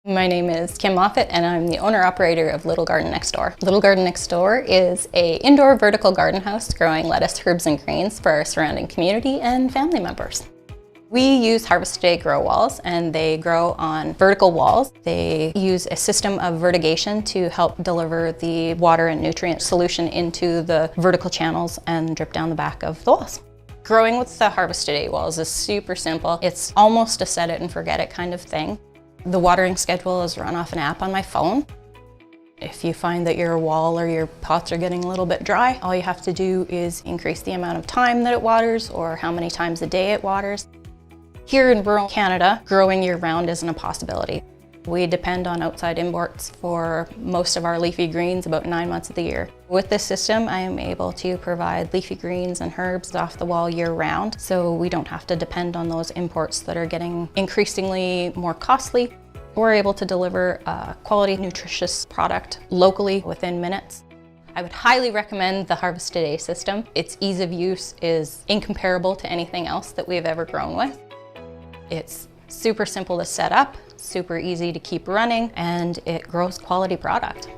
My name is Kim Moffat and I'm the owner-operator of Little Garden Next Door. Little Garden Next Door is an indoor vertical garden house growing lettuce, herbs and greens for our surrounding community and family members. We use Harvest Today grow walls and they grow on vertical walls. They use a system of vertigation to help deliver the water and nutrient solution into the vertical channels and drip down the back of the walls. Growing with the Harvest Today walls is super simple. It's almost a set it and forget it kind of thing. The watering schedule is run off an app on my phone. If you find that your wall or your pots are getting a little bit dry, all you have to do is increase the amount of time that it waters or how many times a day it waters. Here in rural Canada, growing year-round isn't a possibility. We depend on outside imports for most of our leafy greens about 9 months of the year. With this system, I am able to provide leafy greens and herbs off the wall year-round, so we don't have to depend on those imports that are getting increasingly more costly. We're able to deliver a quality, nutritious product locally within minutes. I would highly recommend the Harvest Today system. Its ease of use is incomparable to anything else that we've ever grown with. It's super simple to set up, super easy to keep running, and it grows quality product.